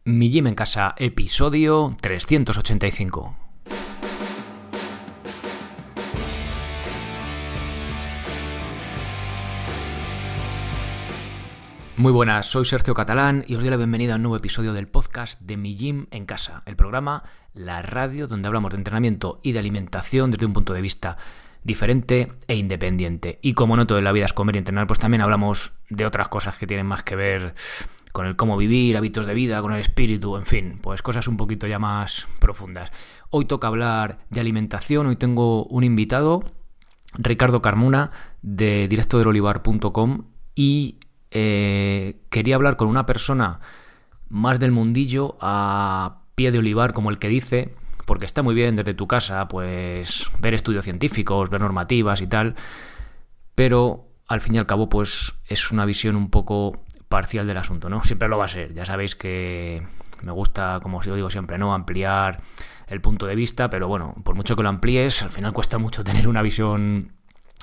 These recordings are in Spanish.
Mi Gym en Casa, episodio 385. Muy buenas, soy Sergio Catalán y os doy la bienvenida a un nuevo episodio del podcast de Mi Gym en Casa, el programa, la radio donde hablamos de entrenamiento y de alimentación desde un punto de vista diferente e independiente. Y como no todo en la vida es comer y entrenar, pues también hablamos de otras cosas que tienen más que ver con el cómo vivir, hábitos de vida, con el espíritu, en fin, pues cosas un poquito ya más profundas. Hoy toca hablar de alimentación, hoy tengo un invitado, Ricardo Carmona, de directodelolivar.com, y quería hablar con una persona más del mundillo, a pie de olivar, como el que dice, porque está muy bien desde tu casa, pues ver estudios científicos, ver normativas y tal, pero al fin y al cabo, pues es una visión un poco parcial del asunto, ¿no? Siempre lo va a ser. Ya sabéis que me gusta, como os digo siempre, ¿no?, ampliar el punto de vista, pero bueno, por mucho que lo amplíes, al final cuesta mucho tener una visión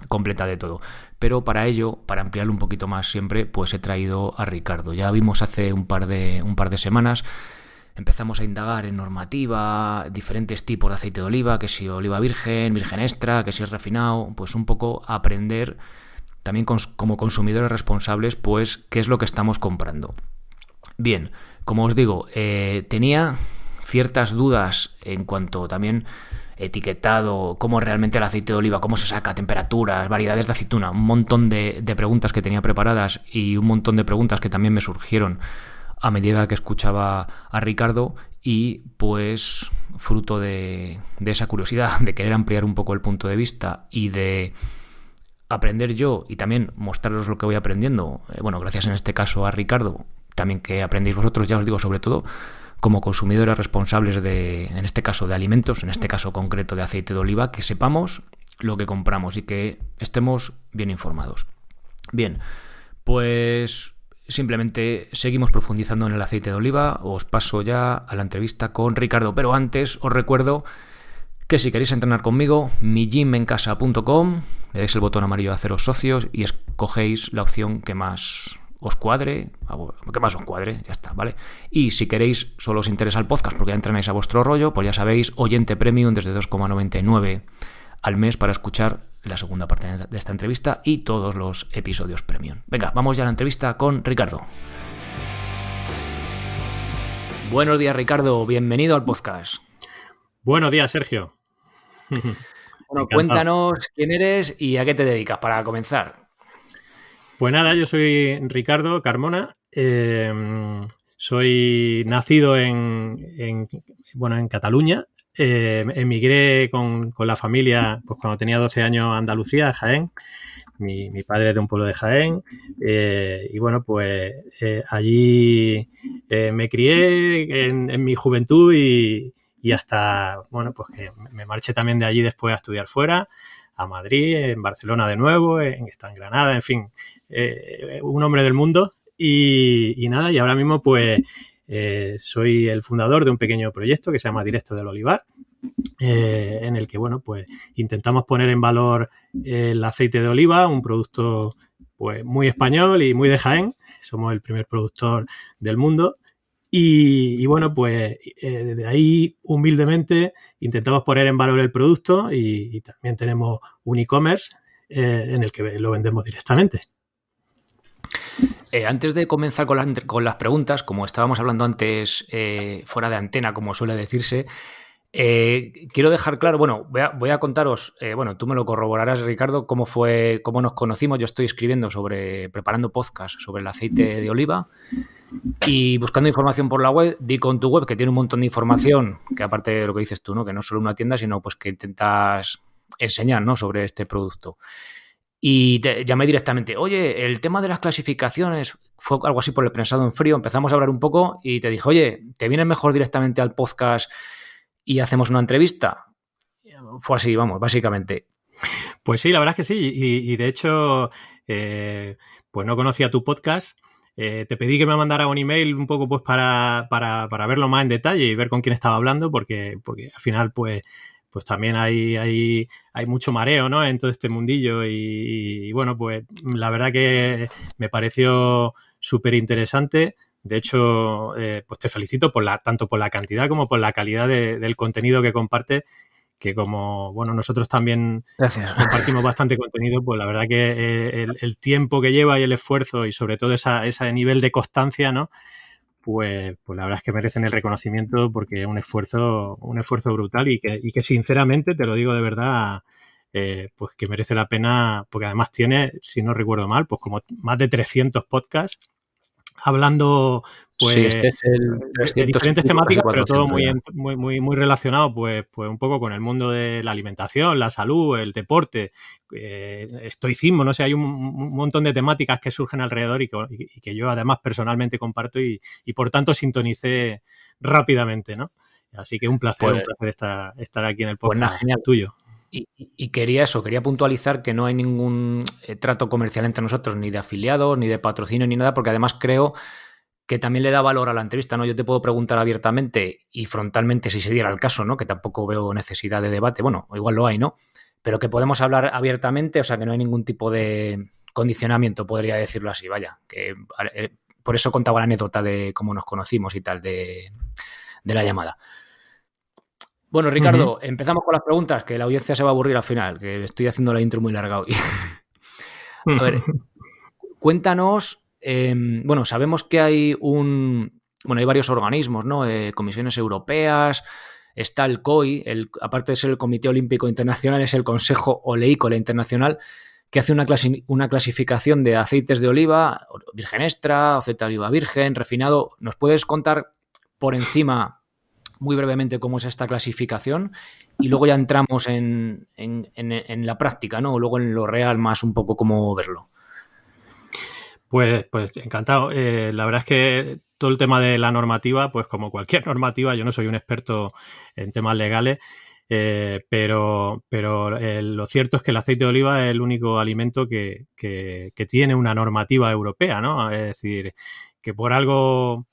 completa de todo. Pero para ello, para ampliarlo un poquito más siempre, pues he traído a Ricardo. Ya vimos hace un par de semanas, empezamos a indagar en normativa, diferentes tipos de aceite de oliva, que si oliva virgen, virgen extra, que si es refinado, pues un poco aprender también como consumidores responsables, pues qué es lo que estamos comprando. Bien, como os digo, tenía ciertas dudas en cuanto también etiquetado, cómo realmente el aceite de oliva, cómo se saca, temperaturas, variedades de aceituna, un montón de preguntas que tenía preparadas y un montón de preguntas que también me surgieron a medida que escuchaba a Ricardo, y pues fruto de esa curiosidad, de querer ampliar un poco el punto de vista y de aprender yo y también mostraros lo que voy aprendiendo, bueno, gracias en este caso a Ricardo, también que aprendéis vosotros, ya os digo, sobre todo como consumidores responsables de, en este caso, de alimentos, en este caso concreto de aceite de oliva, que sepamos lo que compramos y que estemos bien informados. Bien, pues simplemente seguimos profundizando en el aceite de oliva. Os paso ya a la entrevista con Ricardo, pero antes os recuerdo que si queréis entrenar conmigo, migymencasa.com, le dais el botón amarillo a haceros socios y escogéis la opción que más os cuadre, ya está, ¿vale? Y si queréis, solo os interesa el podcast porque ya entrenáis a vuestro rollo, pues ya sabéis, oyente premium desde 2,99 al mes para escuchar la segunda parte de esta entrevista y todos los episodios premium. Venga, vamos ya a la entrevista con Ricardo. Buenos días, Ricardo, bienvenido al podcast. Buenos días, Sergio. Bueno, cuéntanos quién eres y a qué te dedicas para comenzar. Pues nada, yo soy Ricardo Carmona. Soy nacido en Cataluña. Emigré con la familia pues cuando tenía 12 años a Andalucía, a Jaén. Mi padre es de un pueblo de Jaén. Y bueno, pues allí me crié en mi juventud y hasta, bueno, pues que me marché también de allí después a estudiar fuera, a Madrid, en Barcelona de nuevo, en Granada, en fin, un hombre del mundo y nada, y ahora mismo pues soy el fundador de un pequeño proyecto que se llama Directo del Olivar, en el que, bueno, pues intentamos poner en valor el aceite de oliva, un producto pues muy español y muy de Jaén. Somos el primer productor del mundo. Y bueno, pues de ahí humildemente intentamos poner en valor el producto y también tenemos un e-commerce en el que lo vendemos directamente. Antes de comenzar con las preguntas, como estábamos hablando antes fuera de antena, como suele decirse, quiero dejar claro, bueno, voy a contaros, bueno, tú me lo corroborarás, Ricardo, cómo nos conocimos. Yo estoy preparando podcast sobre el aceite de oliva y buscando información por la web, di con tu web, que tiene un montón de información, que aparte de lo que dices tú, ¿no?, que no es solo una tienda, sino pues que intentas enseñar, ¿no?, sobre este producto. Y te llamé directamente, oye, el tema de las clasificaciones fue algo así por el prensado en frío, empezamos a hablar un poco y te dije, oye, ¿te vienes mejor directamente al podcast y hacemos una entrevista? Fue así, vamos, básicamente. Pues sí, la verdad es que sí, y de hecho, pues no conocía tu podcast. Te pedí que me mandara un email un poco pues para verlo más en detalle y ver con quién estaba hablando, porque al final pues también hay mucho mareo, ¿no?, en todo este mundillo y bueno, pues la verdad que me pareció súper interesante De hecho, pues te felicito tanto por la cantidad como por la calidad del contenido que compartes, que como, bueno, nosotros también Gracias. compartimos bastante contenido, pues la verdad que el tiempo que lleva y el esfuerzo y sobre todo ese nivel de constancia, ¿no? Pues la verdad es que merecen el reconocimiento porque es un esfuerzo brutal y que sinceramente, te lo digo de verdad, pues que merece la pena, porque además tiene, si no recuerdo mal, pues como más de 300 podcasts hablando Sí, pues este es el de 300 y diferentes pico, casi temáticas, pero todo 400 ya. muy relacionado pues un poco con el mundo de la alimentación, la salud, el deporte, estoicismo, no sé, hay un montón de temáticas que surgen alrededor y que yo además personalmente comparto y por tanto sintonicé rápidamente, ¿no? Así que un placer Pues, estar aquí en el pues nada, podcast genial. tuyo. Y quería puntualizar que no hay ningún trato comercial entre nosotros, ni de afiliados, ni de patrocinio, ni nada, porque además creo que también le da valor a la entrevista, ¿no? Yo te puedo preguntar abiertamente y frontalmente si se diera el caso, ¿no? Que tampoco veo necesidad de debate, bueno, igual lo hay, ¿no? Pero que podemos hablar abiertamente, o sea, que no hay ningún tipo de condicionamiento, podría decirlo así, vaya, que por eso contaba la anécdota de cómo nos conocimos y tal de la llamada. Bueno, Ricardo, empezamos con las preguntas, que la audiencia se va a aburrir al final, que estoy haciendo la intro muy larga hoy. A ver, cuéntanos, bueno, sabemos que hay hay varios organismos, ¿no? Comisiones europeas, está el COI, aparte de ser el Comité Olímpico Internacional, es el Consejo Oleícola Internacional, que hace una clasificación de aceites de oliva, virgen extra, aceite de oliva virgen, refinado. ¿Nos puedes contar por encima, muy brevemente, cómo es esta clasificación? Y luego ya entramos en la práctica, ¿no? O luego en lo real, más un poco cómo verlo. Pues encantado. La verdad es que todo el tema de la normativa, pues como cualquier normativa, yo no soy un experto en temas legales, pero lo cierto es que el aceite de oliva es el único alimento que tiene una normativa europea, ¿no? Es decir, que por algo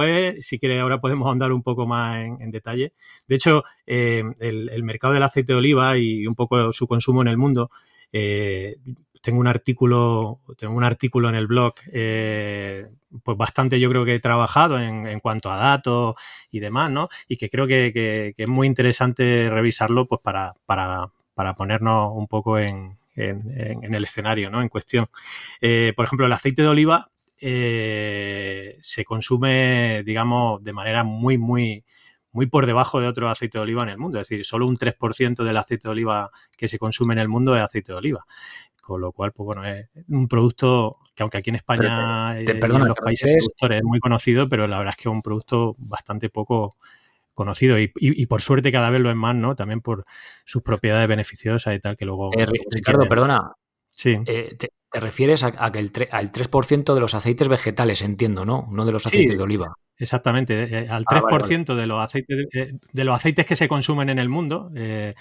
es, si quieres ahora podemos ahondar un poco más en detalle. De hecho, el mercado del aceite de oliva y un poco su consumo en el mundo, tengo un artículo en el blog, pues bastante yo creo que he trabajado en cuanto a datos y demás, ¿no? Y que creo que es muy interesante revisarlo pues para ponernos un poco en el escenario, ¿no? En cuestión. Por ejemplo, el aceite de oliva se consume, digamos, de manera muy por debajo de otro aceite de oliva en el mundo. Es decir, solo un 3% del aceite de oliva que se consume en el mundo es aceite de oliva. Con lo cual, pues bueno, es un producto que aunque aquí en España y en los países productores es muy conocido, pero la verdad es que es un producto bastante poco conocido y por suerte cada vez lo es más, ¿no? También por sus propiedades beneficiosas y tal, que luego... Ricardo, perdona. Sí. Te refieres a que al 3% de los aceites vegetales, entiendo, ¿no? No de los aceites de oliva. Exactamente, al 3% vale. De los aceites que se consumen en el mundo,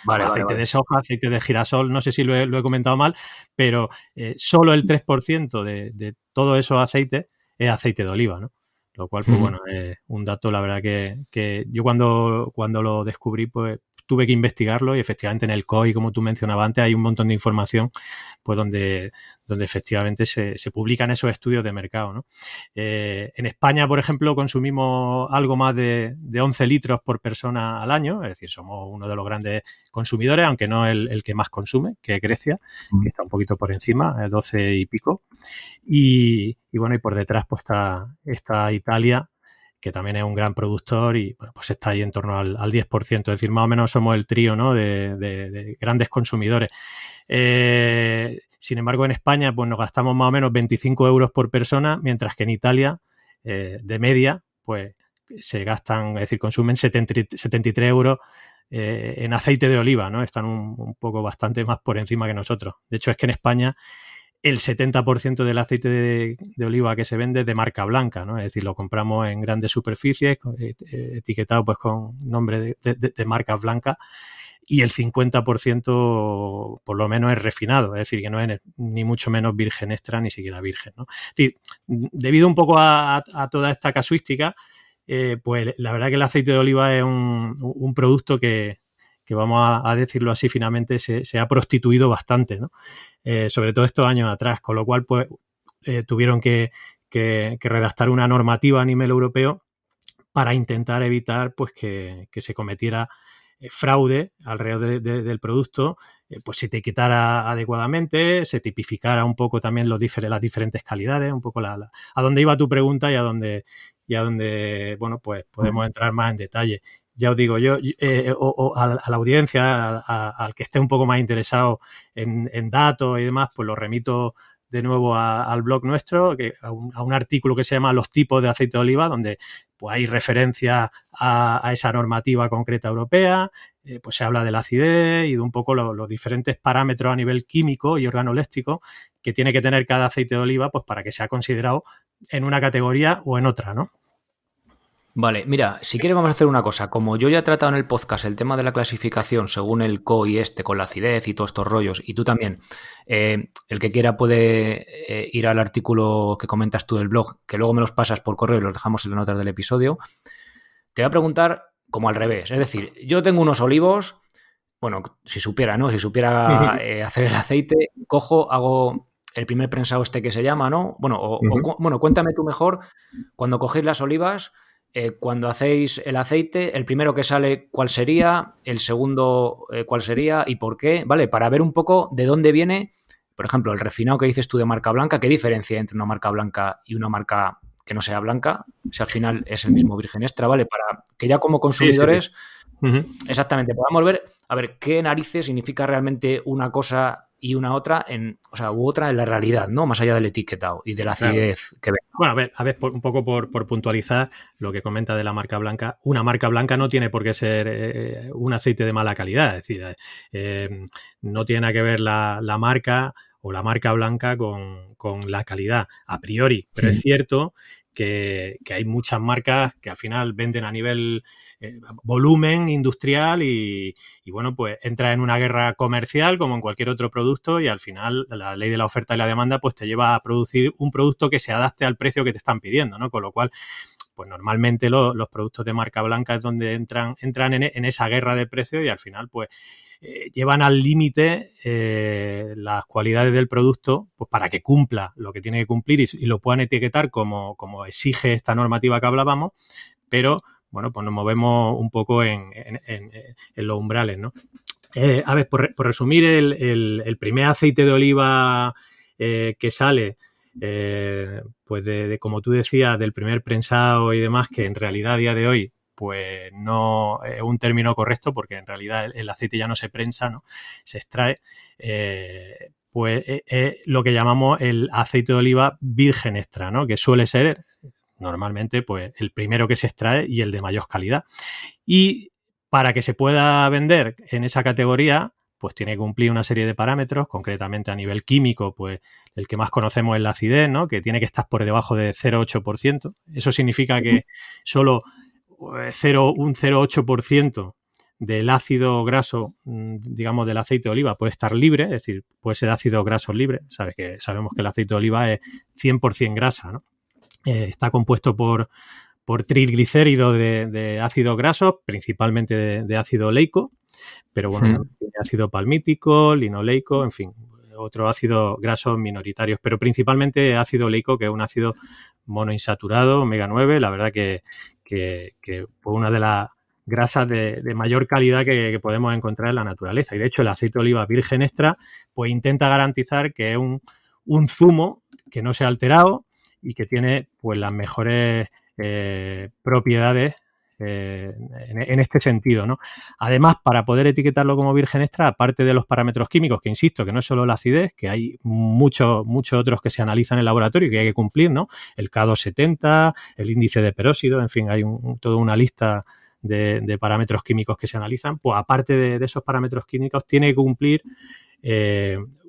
aceite de soja, aceite de girasol, no sé si lo he comentado mal, pero solo el 3% de todos esos aceites es aceite de oliva, ¿no? Lo cual, pues bueno, es un dato, la verdad que yo cuando lo descubrí, pues tuve que investigarlo y efectivamente en el COI, como tú mencionabas antes, hay un montón de información pues donde efectivamente se publican esos estudios de mercado, ¿no? En España, por ejemplo, consumimos algo más de 11 litros por persona al año, es decir, somos uno de los grandes consumidores, aunque no el que más consume, que es Grecia, que está un poquito por encima, 12 y pico. Y bueno, y por detrás pues está Italia, que también es un gran productor y bueno, pues está ahí en torno al 10%, es decir, más o menos somos el trío, ¿no? de grandes consumidores. Sin embargo, en España pues nos gastamos más o menos 25 euros por persona, mientras que en Italia, de media, pues se gastan, es decir, consumen 73 euros en aceite de oliva, ¿no? Están un poco bastante más por encima que nosotros. De hecho, es que en España el 70% del aceite de oliva que se vende es de marca blanca, ¿no? Es decir, lo compramos en grandes superficies, etiquetado pues con nombre de marcas blancas, y el 50% por lo menos es refinado, es decir, que no es ni mucho menos virgen extra, ni siquiera virgen, ¿no? Es decir, debido un poco a toda esta casuística, pues la verdad que el aceite de oliva es un producto que vamos a decirlo así finamente, se ha prostituido bastante, ¿no? Sobre todo estos años atrás, con lo cual pues tuvieron que que redactar una normativa a nivel europeo para intentar evitar pues que se cometiera fraude alrededor del producto, pues se etiquetara adecuadamente, se tipificara un poco también las diferentes calidades, un poco a dónde iba tu pregunta y a dónde bueno, pues podemos entrar más en detalle. Ya os digo, yo a la audiencia, al que esté un poco más interesado en datos y demás, pues lo remito de nuevo al blog nuestro, a un artículo que se llama Los tipos de aceite de oliva, donde pues hay referencia a esa normativa concreta europea, pues se habla de la acidez y de un poco los diferentes parámetros a nivel químico y organoléctrico que tiene que tener cada aceite de oliva pues para que sea considerado en una categoría o en otra, ¿no? Vale, mira, si quieres vamos a hacer una cosa. Como yo ya he tratado en el podcast el tema de la clasificación según el CO y con la acidez y todos estos rollos, y tú también, el que quiera puede ir al artículo que comentas tú del blog, que luego me los pasas por correo y los dejamos en las notas del episodio, te voy a preguntar como al revés. Es decir, yo tengo unos olivos, bueno, si supiera, ¿no? Si supiera hacer el aceite, cojo, hago el primer prensado que se llama, ¿no? Bueno, bueno, cuéntame tú mejor, cuando cogéis las olivas... cuando hacéis el aceite, el primero que sale, ¿cuál sería? El segundo, ¿cuál sería? ¿Y por qué? Vale, para ver un poco de dónde viene, por ejemplo, el refinado que dices tú de marca blanca, ¿qué diferencia entre una marca blanca y una marca que no sea blanca? Si al final es el mismo virgen extra, ¿vale? Para que ya como consumidores, exactamente, podamos ver, a ver, qué narices significa realmente una cosa y una otra, u otra en la realidad, ¿no? Más allá del etiquetado y de la acidez que ve. Bueno, a ver un poco por puntualizar lo que comenta de la marca blanca. Una marca blanca no tiene por qué ser un aceite de mala calidad. Es decir, no tiene nada que ver la marca o la marca blanca con la calidad a priori. Pero es cierto que hay muchas marcas que al final venden a nivel volumen industrial y bueno, pues entra en una guerra comercial como en cualquier otro producto y al final la ley de la oferta y la demanda pues te lleva a producir un producto que se adapte al precio que te están pidiendo, ¿no? Con lo cual, pues normalmente los productos de marca blanca es donde entran en esa guerra de precios y al final pues llevan al límite las cualidades del producto pues para que cumpla lo que tiene que cumplir y lo puedan etiquetar como exige esta normativa que hablábamos, pero bueno, pues nos movemos un poco en los umbrales, ¿no? A ver, por resumir, el primer aceite de oliva que sale, pues de como tú decías, del primer prensado y demás, que en realidad a día de hoy pues no es un término correcto porque en realidad el aceite ya no se prensa, ¿no? Se extrae, pues es lo que llamamos el aceite de oliva virgen extra, ¿no? Que suele ser normalmente pues el primero que se extrae y el de mayor calidad. Y para que se pueda vender en esa categoría, pues tiene que cumplir una serie de parámetros, concretamente a nivel químico, pues el que más conocemos es la acidez, ¿no? Que tiene que estar por debajo de 0,8%. Eso significa que solo un 0,8% del ácido graso, digamos, del aceite de oliva puede estar libre, es decir, puede ser ácido graso libre. Sabemos que el aceite de oliva es 100% grasa, ¿no? Está compuesto por triglicéridos de ácidos grasos, principalmente de ácido oleico, pero bueno, tiene ácido palmítico, linoleico, en fin, otros ácidos grasos minoritarios, pero principalmente ácido oleico, que es un ácido monoinsaturado, omega 9, la verdad que fue una de las grasas de mayor calidad que podemos encontrar en la naturaleza. Y de hecho el aceite de oliva virgen extra pues intenta garantizar que es un zumo que no se ha alterado y que tiene pues las mejores propiedades en este sentido, ¿no? Además, para poder etiquetarlo como virgen extra, aparte de los parámetros químicos, que insisto, que no es solo la acidez, que hay muchos otros que se analizan en el laboratorio y que hay que cumplir, ¿no? El K270, el índice de peróxido, en fin, hay toda una lista de parámetros químicos que se analizan. Pues aparte de esos parámetros químicos, tiene que cumplir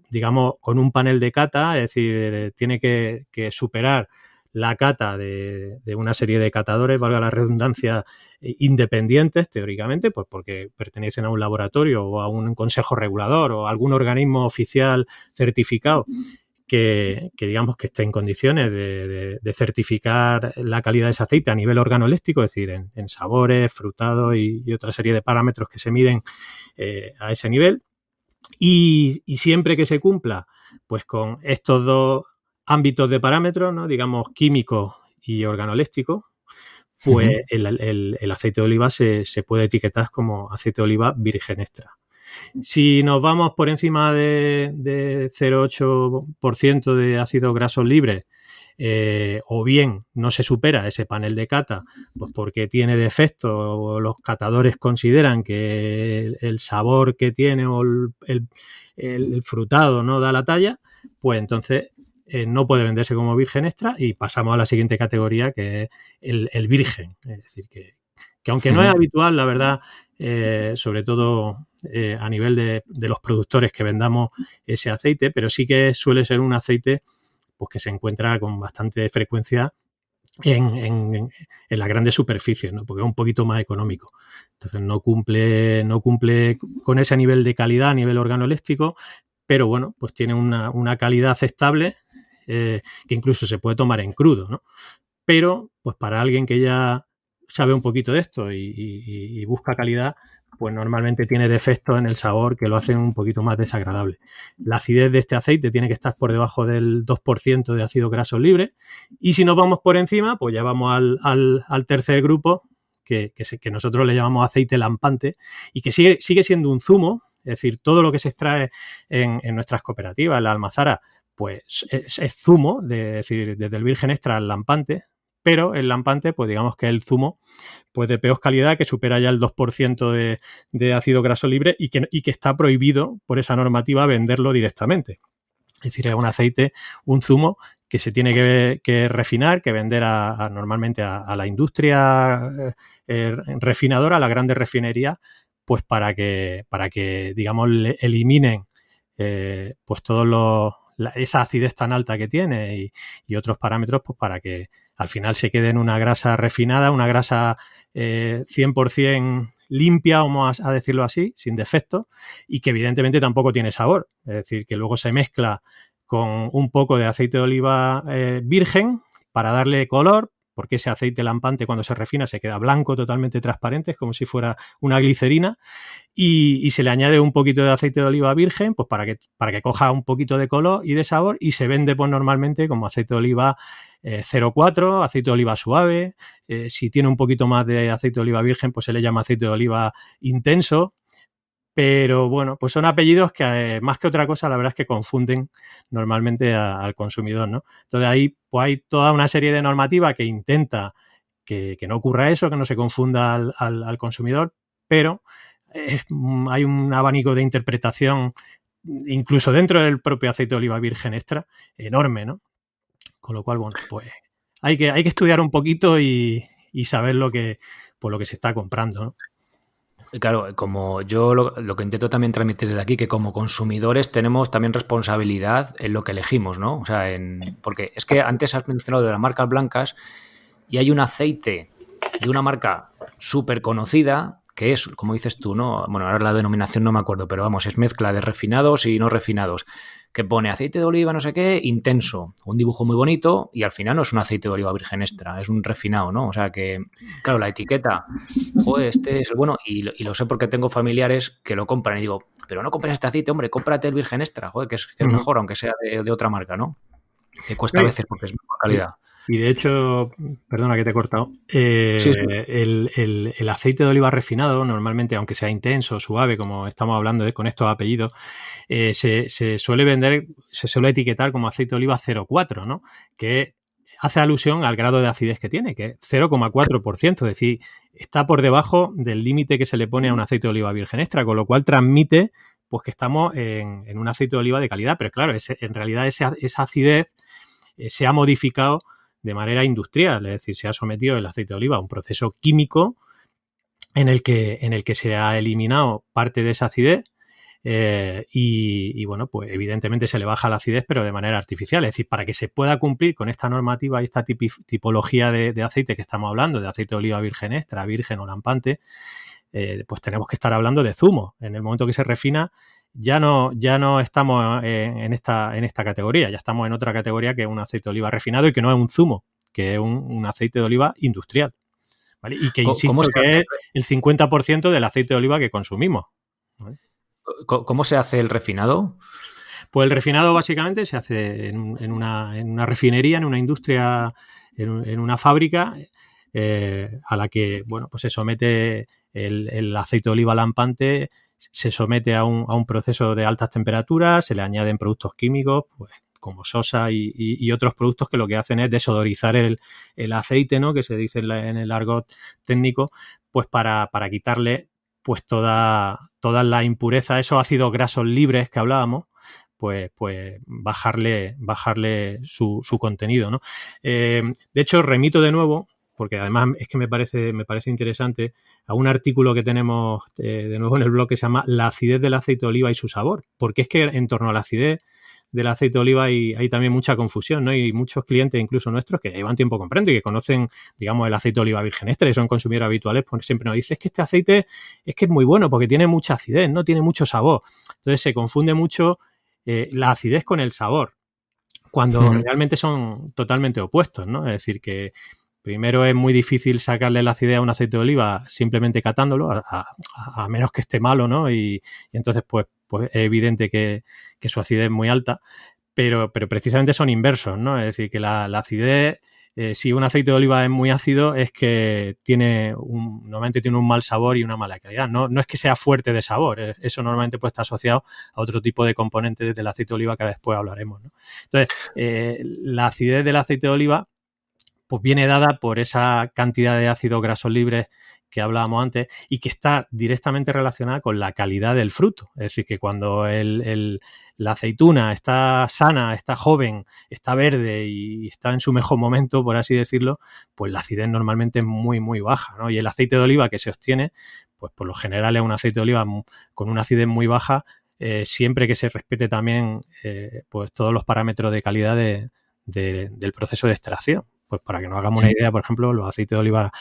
digamos, con un panel de cata, es decir, tiene que superar la cata de una serie de catadores, valga la redundancia, independientes, teóricamente, pues porque pertenecen a un laboratorio o a un consejo regulador o a algún organismo oficial certificado que digamos que esté en condiciones de certificar la calidad de ese aceite a nivel organoléctrico, es decir, en sabores, frutados y otra serie de parámetros que se miden a ese nivel. Y siempre que se cumpla pues con estos dos ámbitos de parámetros, ¿no? Digamos, químicos y organolécticos, pues el aceite de oliva se puede etiquetar como aceite de oliva virgen extra. Si nos vamos por encima de 0,8% de ácidos grasos libres, o bien no se supera ese panel de cata, pues porque tiene defecto o los catadores consideran que el sabor que tiene o el frutado no da la talla, pues entonces no puede venderse como virgen extra y pasamos a la siguiente categoría, que es el virgen. Es decir, que aunque no es habitual, la verdad, sobre todo a nivel de los productores que vendamos ese aceite, pero sí que suele ser un aceite pues que se encuentra con bastante frecuencia en las grandes superficies, ¿no? Porque es un poquito más económico. Entonces no cumple con ese nivel de calidad a nivel organoléctrico, pero bueno, pues tiene una calidad aceptable, que incluso se puede tomar en crudo, ¿no? Pero pues para alguien que ya sabe un poquito de esto y busca calidad, pues normalmente tiene defectos en el sabor que lo hacen un poquito más desagradable. La acidez de este aceite tiene que estar por debajo del 2% de ácidos grasos libres, y si nos vamos por encima, pues ya vamos al tercer grupo, que nosotros le llamamos aceite lampante, y que sigue siendo un zumo. Es decir, todo lo que se extrae en nuestras cooperativas, en la almazara, pues es zumo, es decir, desde el virgen extra al lampante, pero el lampante, pues digamos que es el zumo pues de peor calidad, que supera ya el 2% de ácido graso libre y que está prohibido por esa normativa venderlo directamente. Es decir, es un aceite, un zumo que se tiene que refinar, que vender normalmente a la industria refinadora, a la grande refinería, pues para que digamos, eliminen pues todos esa acidez tan alta que tiene y otros parámetros, pues para que al final se quede en una grasa refinada, una grasa 100% limpia, vamos a decirlo así, sin defectos, y que evidentemente tampoco tiene sabor. Es decir, que luego se mezcla con un poco de aceite de oliva virgen para darle color, porque ese aceite lampante cuando se refina se queda blanco, totalmente transparente, es como si fuera una glicerina, y se le añade un poquito de aceite de oliva virgen, pues para que coja un poquito de color y de sabor, y se vende pues normalmente como aceite de oliva 0,4, aceite de oliva suave. Si tiene un poquito más de aceite de oliva virgen, pues se le llama aceite de oliva intenso. Pero bueno, pues son apellidos que más que otra cosa, la verdad es que confunden normalmente al consumidor, ¿no? Entonces ahí pues hay toda una serie de normativas que intenta que no ocurra eso, que no se confunda al consumidor, pero hay un abanico de interpretación, incluso dentro del propio aceite de oliva virgen extra, enorme, ¿no? Con lo cual, bueno, pues hay que estudiar un poquito y saber lo que se está comprando, ¿no? Claro, como yo lo que intento también transmitir desde aquí, que como consumidores tenemos también responsabilidad en lo que elegimos, ¿no? O sea, porque es que antes has mencionado de las marcas blancas y hay un aceite de una marca súper conocida que es, como dices tú, ¿no? Bueno, ahora la denominación no me acuerdo, pero vamos, es mezcla de refinados y no refinados, que pone aceite de oliva no sé qué, intenso, un dibujo muy bonito y al final no es un aceite de oliva virgen extra, es un refinado, ¿no? O sea que, claro, la etiqueta, joder, este es el bueno, y lo sé porque tengo familiares que lo compran y digo, pero no compres este aceite, hombre, cómprate el virgen extra, joder, que es mejor, aunque sea de otra marca, ¿no? Que cuesta a veces porque es mejor calidad. Y de hecho, perdona que te he cortado, Sí. el aceite de oliva refinado, normalmente, aunque sea intenso, suave, como estamos hablando con estos apellidos, se suele vender, se suele etiquetar como aceite de oliva 0,4, ¿no? Que hace alusión al grado de acidez que tiene, que es 0,4%, es decir, está por debajo del límite que se le pone a un aceite de oliva virgen extra, con lo cual transmite pues que estamos en un aceite de oliva de calidad, pero claro, en realidad esa acidez se ha modificado de manera industrial, es decir, se ha sometido el aceite de oliva a un proceso químico en el que se ha eliminado parte de esa acidez y bueno, pues evidentemente se le baja la acidez, pero de manera artificial. Es decir, para que se pueda cumplir con esta normativa y esta tipología de aceite que estamos hablando, de aceite de oliva virgen extra, virgen o lampante, pues tenemos que estar hablando de zumo. En el momento que se refina, ya no estamos en esta categoría, ya estamos en otra categoría que es un aceite de oliva refinado y que no es un zumo, que es un aceite de oliva industrial, ¿vale? Y que insisto que es el 50% del aceite de oliva que consumimos, ¿vale? ¿Cómo se hace el refinado? Pues el refinado básicamente se hace en una refinería, en una industria, en una fábrica a la que, bueno, pues se somete el aceite de oliva lampante, se somete a un proceso de altas temperaturas, se le añaden productos químicos, pues como sosa y otros productos que lo que hacen es desodorizar el aceite, ¿no? Que se dice en el argot técnico, pues para quitarle pues toda la impureza, esos ácidos grasos libres que hablábamos, pues bajarle su contenido, ¿no? De hecho, remito de nuevo, porque además es que me parece interesante, a un artículo que tenemos de nuevo en el blog que se llama La acidez del aceite de oliva y su sabor, porque es que en torno a la acidez del aceite de oliva hay también mucha confusión, ¿no? Y muchos clientes, incluso nuestros, que llevan tiempo comprando y que conocen, digamos, el aceite de oliva virgen extra y son consumidores habituales, pues siempre nos dicen, es que este aceite es que es muy bueno porque tiene mucha acidez, no tiene mucho sabor. Entonces se confunde mucho la acidez con el sabor, cuando realmente son totalmente opuestos, ¿no? Es decir, que primero es muy difícil sacarle la acidez a un aceite de oliva simplemente catándolo, a menos que esté malo, ¿no? Y entonces, pues es evidente que su acidez es muy alta, pero precisamente son inversos, ¿no? Es decir, que la acidez, si un aceite de oliva es muy ácido, es que normalmente tiene un mal sabor y una mala calidad. No es que sea fuerte de sabor, eso normalmente puede estar asociado a otro tipo de componentes del aceite de oliva que después hablaremos, ¿no? Entonces, la acidez del aceite de oliva pues viene dada por esa cantidad de ácidos grasos libres que hablábamos antes y que está directamente relacionada con la calidad del fruto. Es decir, que cuando la aceituna está sana, está joven, está verde y está en su mejor momento, por así decirlo, pues la acidez normalmente es muy, muy baja, ¿no? Y el aceite de oliva que se obtiene, pues por lo general es un aceite de oliva con una acidez muy baja, siempre que se respete también pues todos los parámetros de calidad del proceso de extracción. Pues para que nos hagamos una idea, por ejemplo, los aceites de oliva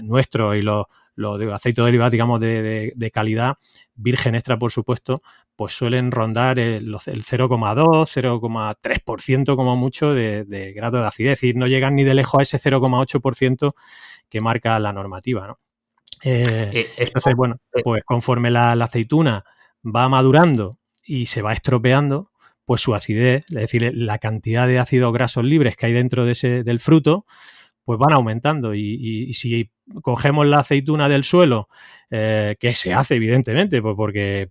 nuestros y los de aceite de oliva, digamos, de calidad, virgen extra, por supuesto, pues suelen rondar el 0,2, 0,3% como mucho de grado de acidez. Es decir, no llegan ni de lejos a ese 0,8% que marca la normativa, ¿no? Entonces, bueno, pues conforme la aceituna va madurando y se va estropeando, pues su acidez, es decir, la cantidad de ácidos grasos libres que hay dentro del fruto, pues van aumentando. Y si cogemos la aceituna del suelo, que se hace evidentemente, pues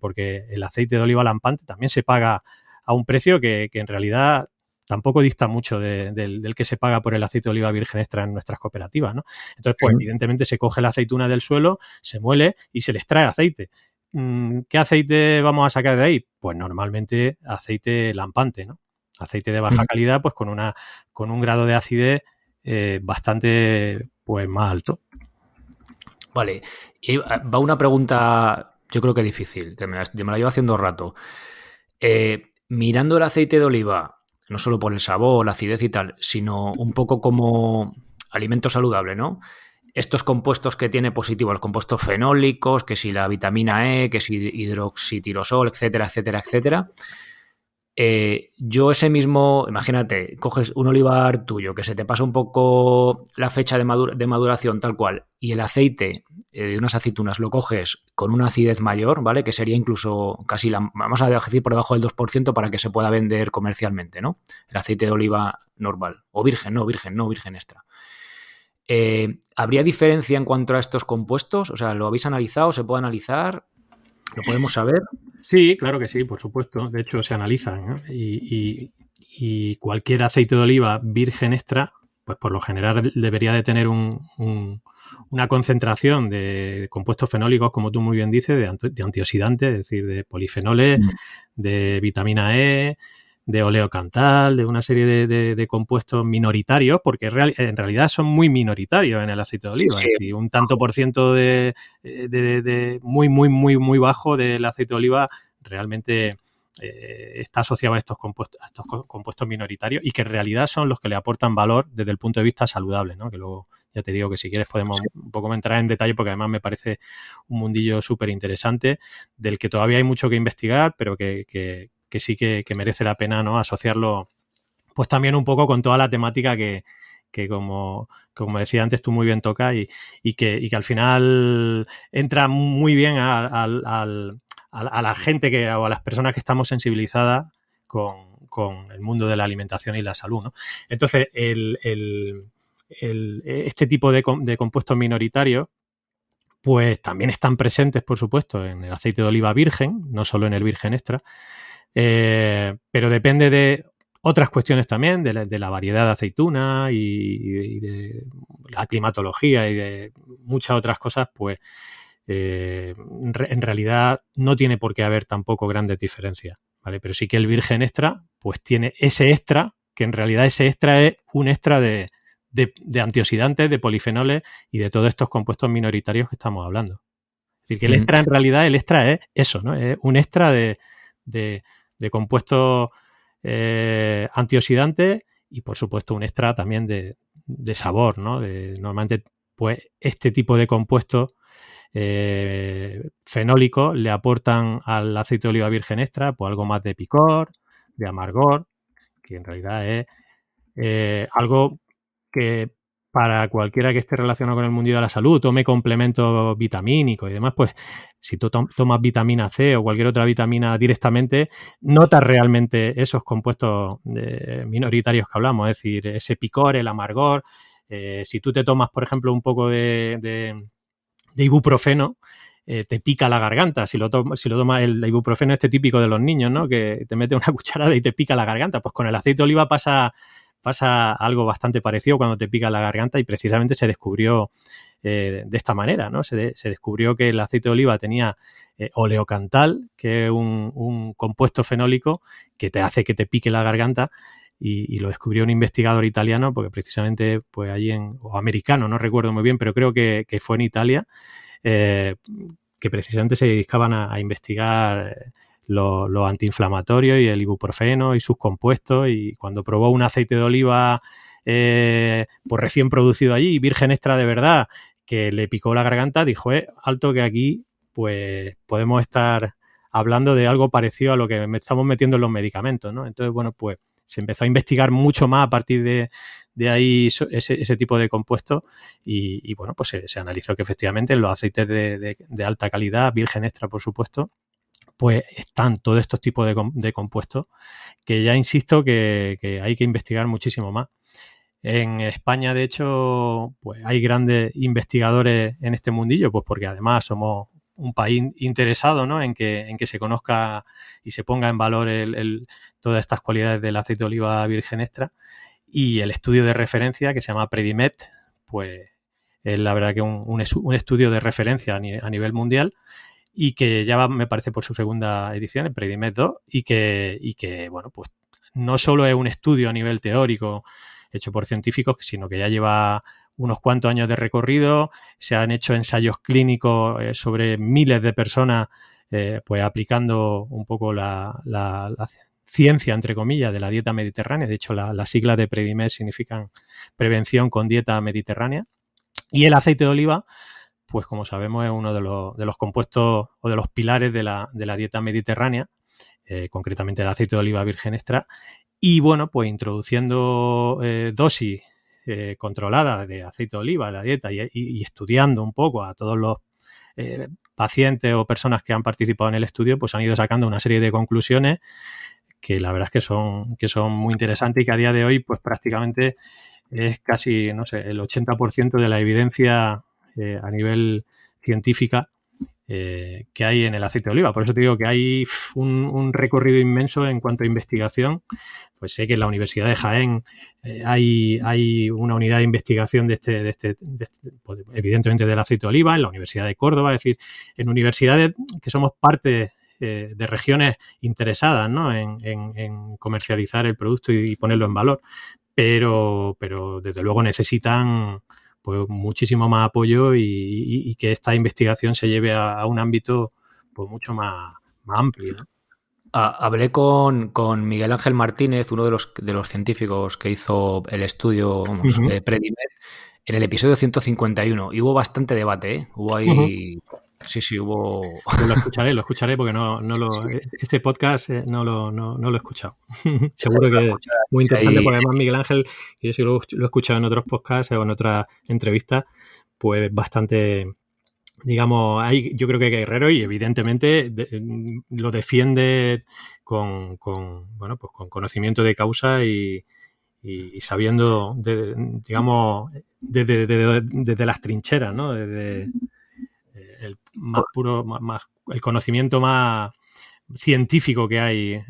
porque el aceite de oliva lampante también se paga a un precio que en realidad tampoco dista mucho del que se paga por el aceite de oliva virgen extra en nuestras cooperativas, ¿no? Entonces, pues evidentemente se coge la aceituna del suelo, se muele y se les trae aceite. ¿Qué aceite vamos a sacar de ahí? Pues normalmente aceite lampante, ¿no? Aceite de baja calidad, pues con un grado de acidez bastante pues más alto. Vale, y va una pregunta, yo creo que difícil, que me la llevo haciendo rato. Mirando el aceite de oliva, no solo por el sabor, la acidez y tal, sino un poco como alimento saludable, ¿no? Estos compuestos que tiene positivos, los compuestos fenólicos, que si la vitamina E, que si hidroxitirosol, etcétera, etcétera, etcétera. Yo ese mismo, imagínate, coges un olivar tuyo que se te pasa un poco la fecha de maduración tal cual y el aceite de unas aceitunas lo coges con una acidez mayor, ¿vale? Que sería incluso casi, vamos a decir, por debajo del 2% para que se pueda vender comercialmente, ¿no? El aceite de oliva normal, o virgen extra. ¿Habría diferencia en cuanto a estos compuestos? O sea, ¿lo habéis analizado? ¿Se puede analizar? ¿Lo podemos saber? Sí, claro que sí, por supuesto. De hecho, se analizan, ¿no? Y cualquier aceite de oliva virgen extra, pues por lo general debería de tener una concentración de compuestos fenólicos, como tú muy bien dices, de antioxidantes, es decir, de polifenoles, de vitamina E, de oleocantal, de una serie de compuestos minoritarios, porque en realidad son muy minoritarios en el aceite de oliva. Sí. Y un tanto por ciento de muy, muy, muy, muy bajo del aceite de oliva realmente está asociado a estos compuestos minoritarios y que en realidad son los que le aportan valor desde el punto de vista saludable, ¿no? Que luego ya te digo que si quieres podemos un poco entrar en detalle porque además me parece un mundillo súper interesante del que todavía hay mucho que investigar, pero que sí que merece la pena, ¿no? Asociarlo pues también un poco con toda la temática que como decía antes tú muy bien tocas y que al final entra muy bien a la gente o a las personas que estamos sensibilizadas con el mundo de la alimentación y la salud, ¿no? Entonces, este tipo de compuestos minoritarios pues también están presentes, por supuesto, en el aceite de oliva virgen, no solo en el virgen extra, pero depende de otras cuestiones también, de la variedad de aceituna y de la climatología y de muchas otras cosas, pues en realidad no tiene por qué haber tampoco grandes diferencias, ¿vale? Pero sí que el virgen extra, pues tiene ese extra, que en realidad ese extra es un extra de antioxidantes, de polifenoles y de todos estos compuestos minoritarios que estamos hablando. Es decir, que el extra, en realidad, el extra es eso, ¿no? Es un extra de compuestos antioxidantes y, por supuesto, un extra también de sabor, ¿no? Normalmente, pues, este tipo de compuestos fenólicos le aportan al aceite de oliva virgen extra pues algo más de picor, de amargor, que en realidad es algo que para cualquiera que esté relacionado con el mundo de la salud, tome complementos vitamínicos y demás, pues si tú tomas vitamina C o cualquier otra vitamina directamente, notas realmente esos compuestos minoritarios que hablamos, es decir, ese picor, el amargor. Si tú te tomas, por ejemplo, un poco de ibuprofeno, te pica la garganta. Si lo tomas, el ibuprofeno este típico de los niños, ¿no? Que te mete una cucharada y te pica la garganta. Pues con el aceite de oliva pasa algo bastante parecido cuando te pica la garganta y precisamente se descubrió de esta manera, ¿no? Se descubrió que el aceite de oliva tenía oleocantal, que es un compuesto fenólico que te hace que te pique la garganta y lo descubrió un investigador italiano porque precisamente pues allí o americano, no recuerdo muy bien, pero creo que fue en Italia, que precisamente se dedicaban a investigar los antiinflamatorios y el ibuprofeno y sus compuestos, y cuando probó un aceite de oliva pues recién producido allí, virgen extra de verdad, que le picó la garganta, dijo, alto que aquí pues podemos estar hablando de algo parecido a lo que estamos metiendo en los medicamentos, ¿no? Entonces, bueno, pues se empezó a investigar mucho más a partir de ahí ese tipo de compuestos y bueno, pues se analizó que efectivamente en los aceites de alta calidad, virgen extra por supuesto, pues están todos estos tipos de compuestos que ya insisto que hay que investigar muchísimo más. En España, de hecho, pues hay grandes investigadores en este mundillo, pues porque además somos un país interesado, ¿no? en que se conozca y se ponga en valor todas estas cualidades del aceite de oliva virgen extra. Y el estudio de referencia, que se llama Predimet, pues es la verdad que un estudio de referencia a nivel mundial y que ya va, me parece, por su segunda edición, el Predimet 2, y que, bueno, pues no solo es un estudio a nivel teórico hecho por científicos, sino que ya lleva unos cuantos años de recorrido, se han hecho ensayos clínicos sobre miles de personas, pues aplicando un poco la ciencia, entre comillas, de la dieta mediterránea. De hecho, las siglas de Predimet significan prevención con dieta mediterránea. Y el aceite de oliva, pues como sabemos, es uno de los compuestos o de los pilares de la dieta mediterránea, concretamente el aceite de oliva virgen extra. Y bueno, pues introduciendo dosis controladas de aceite de oliva en la dieta y estudiando un poco a todos los pacientes o personas que han participado en el estudio, pues han ido sacando una serie de conclusiones que la verdad es que son muy interesantes y que a día de hoy pues prácticamente es casi, no sé, el 80% de la evidencia a nivel científica que hay en el aceite de oliva. Por eso te digo que hay un recorrido inmenso en cuanto a investigación. Pues sé que en la Universidad de Jaén hay una unidad de investigación pues, evidentemente del aceite de oliva, en la Universidad de Córdoba, es decir, en universidades que somos parte de regiones interesadas, ¿no? en comercializar el producto y ponerlo en valor, pero desde luego necesitan pues muchísimo más apoyo y que esta investigación se lleve a un ámbito pues mucho más amplio, ¿no? Hablé con Miguel Ángel Martínez, uno de los científicos que hizo el estudio Predimet, en el episodio 151, y hubo bastante debate, ¿eh? Hubo ahí... Sí, hubo... Lo escucharé porque este podcast no lo he escuchado. Seguro que es muy interesante porque además Miguel Ángel, yo sí lo he escuchado en otros podcasts o en otras entrevistas, pues bastante digamos, yo creo que Guerrero, y evidentemente lo defiende con conocimiento de causa y sabiendo, digamos, desde las trincheras, ¿no? Desde el más puro, el conocimiento más científico que hay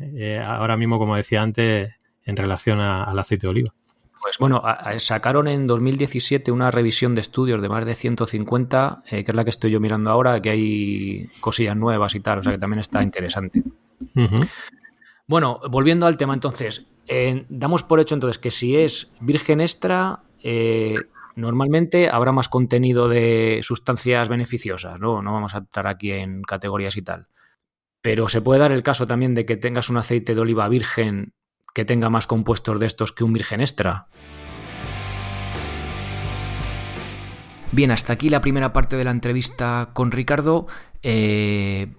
ahora mismo, como decía antes, en relación al aceite de oliva. Pues bueno, sacaron en 2017 una revisión de estudios de más de 150, que es la que estoy yo mirando ahora, que hay cosillas nuevas y tal, o sea que también está interesante. Uh-huh. Bueno, volviendo al tema entonces, damos por hecho entonces que si es virgen extra, normalmente habrá más contenido de sustancias beneficiosas, ¿no? No vamos a entrar aquí en categorías y tal. Pero se puede dar el caso también de que tengas un aceite de oliva virgen que tenga más compuestos de estos que un virgen extra. Bien, hasta aquí la primera parte de la entrevista con Ricardo.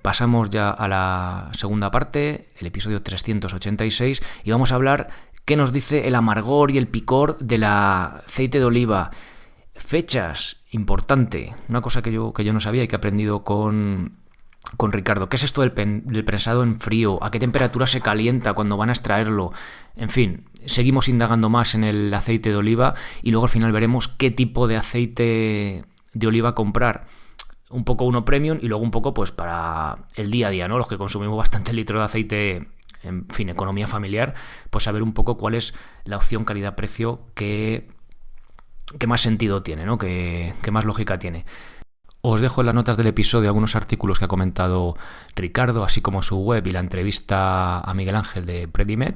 Pasamos ya a la segunda parte, el episodio 386, y vamos a hablar qué nos dice el amargor y el picor del aceite de oliva. Fechas, importante, una cosa que yo no sabía y que he aprendido con Ricardo. ¿Qué es esto del prensado en frío? ¿A qué temperatura se calienta cuando van a extraerlo? En fin, seguimos indagando más en el aceite de oliva y luego al final veremos qué tipo de aceite de oliva comprar. Un poco uno premium y luego un poco pues para el día a día, ¿no? Los que consumimos bastante litro de aceite, en fin, economía familiar, pues saber un poco cuál es la opción calidad-precio que más sentido tiene, ¿no? Que más lógica tiene. Os dejo en las notas del episodio algunos artículos que ha comentado Ricardo, así como su web y la entrevista a Miguel Ángel de Predimed.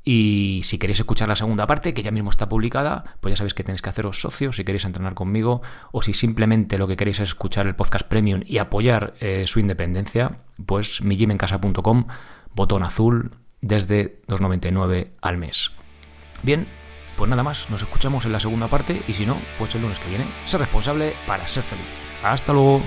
Y si queréis escuchar la segunda parte, que ya mismo está publicada, pues ya sabéis que tenéis que haceros socios si queréis entrenar conmigo, o si simplemente lo que queréis es escuchar el podcast premium y apoyar su independencia, pues migymencasa.com, botón azul, desde 2,99 al mes. Bien, pues nada más, nos escuchamos en la segunda parte y si no, pues el lunes que viene. Ser responsable para ser feliz. Hasta luego.